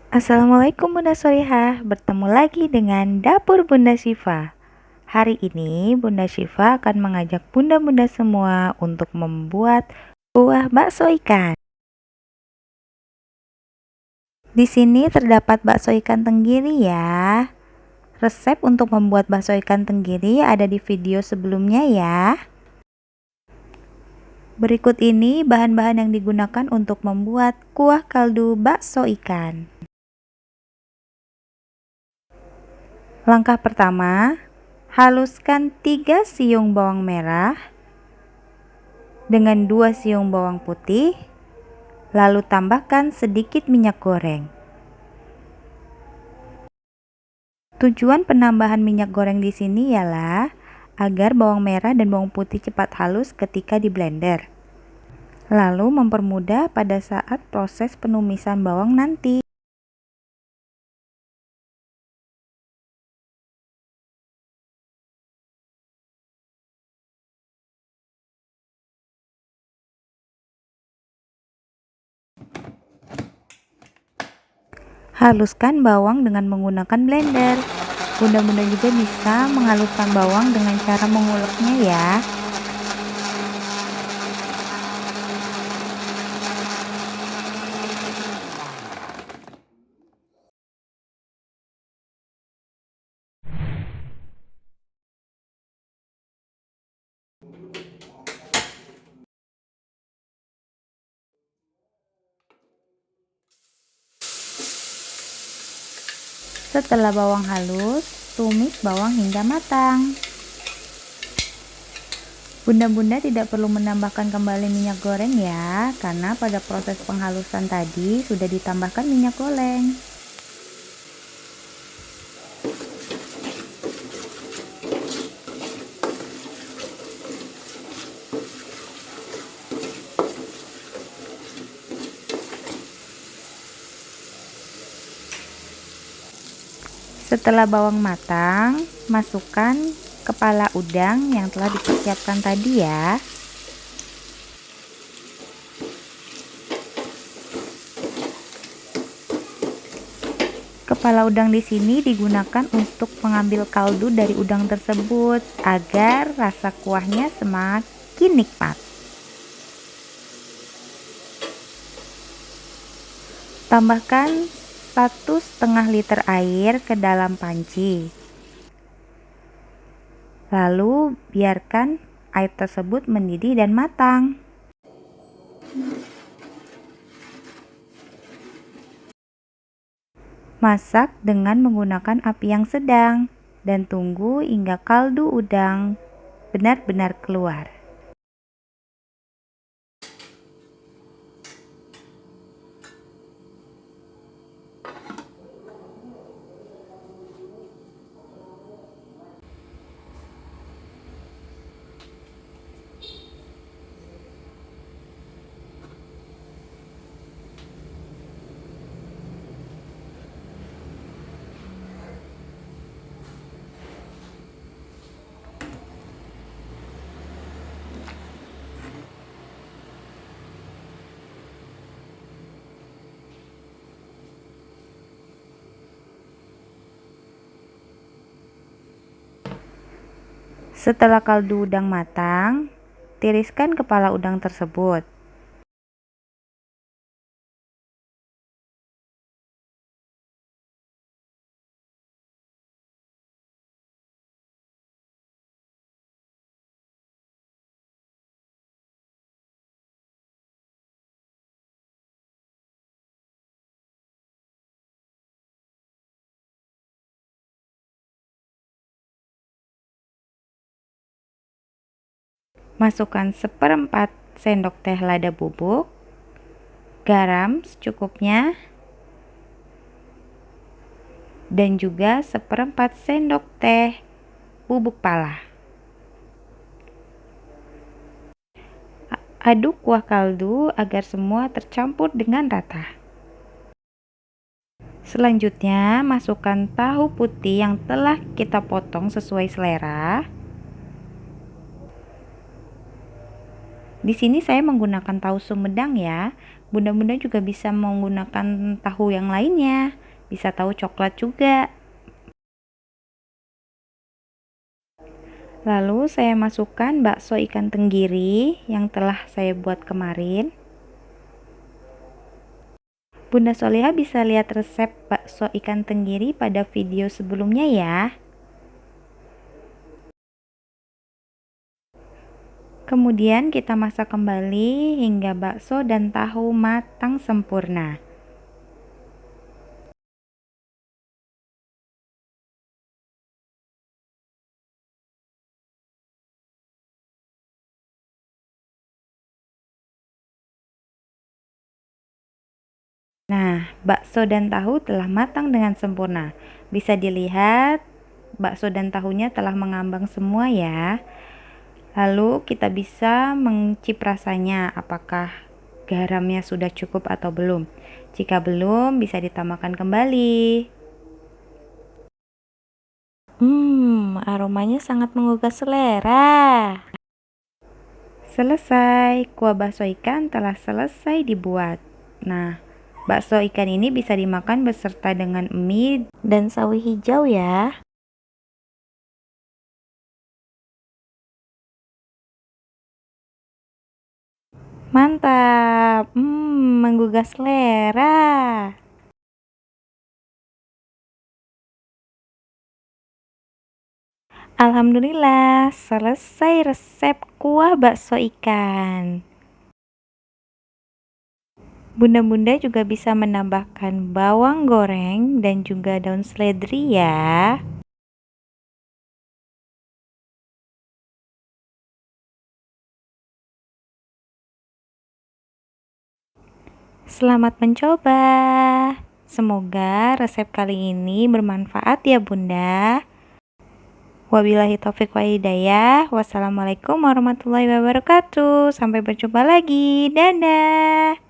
Assalamualaikum Bunda Solihah, bertemu lagi dengan Dapur Bunda Syifa. Hari ini Bunda Syifa akan mengajak bunda-bunda semua untuk membuat kuah bakso ikan. Di sini terdapat bakso ikan tenggiri ya. Resep untuk membuat bakso ikan tenggiri ada di video sebelumnya ya. Berikut ini bahan-bahan yang digunakan untuk membuat kuah kaldu bakso ikan. Langkah pertama, haluskan 3 siung bawang merah dengan 2 siung bawang putih, lalu tambahkan sedikit minyak goreng. Tujuan penambahan minyak goreng di sini ialah agar bawang merah dan bawang putih cepat halus ketika di blender, lalu mempermudah pada saat proses penumisan bawang nanti. Haluskan bawang dengan menggunakan blender. Bunda-bunda juga bisa menghaluskan bawang dengan cara menguleknya ya. Setelah bawang halus, tumis bawang hingga matang. Bunda-bunda tidak perlu menambahkan kembali minyak goreng ya, karena pada proses penghalusan tadi sudah ditambahkan minyak goreng. Setelah bawang matang, masukkan kepala udang yang telah dipersiapkan tadi ya. Kepala udang di sini digunakan untuk mengambil kaldu dari udang tersebut agar rasa kuahnya semakin nikmat. Tambahkan 1,5 liter air ke dalam panci. Lalu biarkan air tersebut mendidih dan matang. Masak dengan menggunakan api yang sedang dan tunggu hingga kaldu udang benar-benar keluar. Setelah kaldu udang matang, tiriskan kepala udang tersebut. Masukkan 1/4 sendok teh lada bubuk, garam secukupnya, dan juga 1/4 sendok teh bubuk pala. Aduk kuah kaldu agar semua tercampur dengan rata. Selanjutnya, masukkan tahu putih yang telah kita potong sesuai selera. Di sini saya menggunakan tahu sumedang ya, Bunda-bunda juga bisa menggunakan tahu yang lainnya, bisa tahu coklat juga. Lalu saya masukkan bakso ikan tenggiri yang telah saya buat kemarin. Bunda Soliha bisa lihat resep bakso ikan tenggiri pada video sebelumnya ya. Kemudian kita masak kembali hingga bakso dan tahu matang sempurna. Nah, bakso dan tahu telah matang dengan sempurna. Bisa dilihat, bakso dan tahunya telah mengambang semua ya. Lalu kita bisa mencicip rasanya, apakah garamnya sudah cukup atau belum. Jika belum, bisa ditambahkan kembali. Aromanya sangat menggugah selera. Selesai, kuah bakso ikan telah selesai dibuat. Nah, bakso ikan ini bisa dimakan beserta dengan mie dan sawi hijau ya. Mantap, menggugah selera. Alhamdulillah, selesai resep kuah bakso ikan. Bunda-bunda juga bisa menambahkan bawang goreng dan juga daun seledri ya. Selamat mencoba. Semoga resep kali ini bermanfaat ya Bunda. Wabillahi taufik wa hidayah. Wassalamualaikum warahmatullahi wabarakatuh. Sampai berjumpa lagi. Dadah.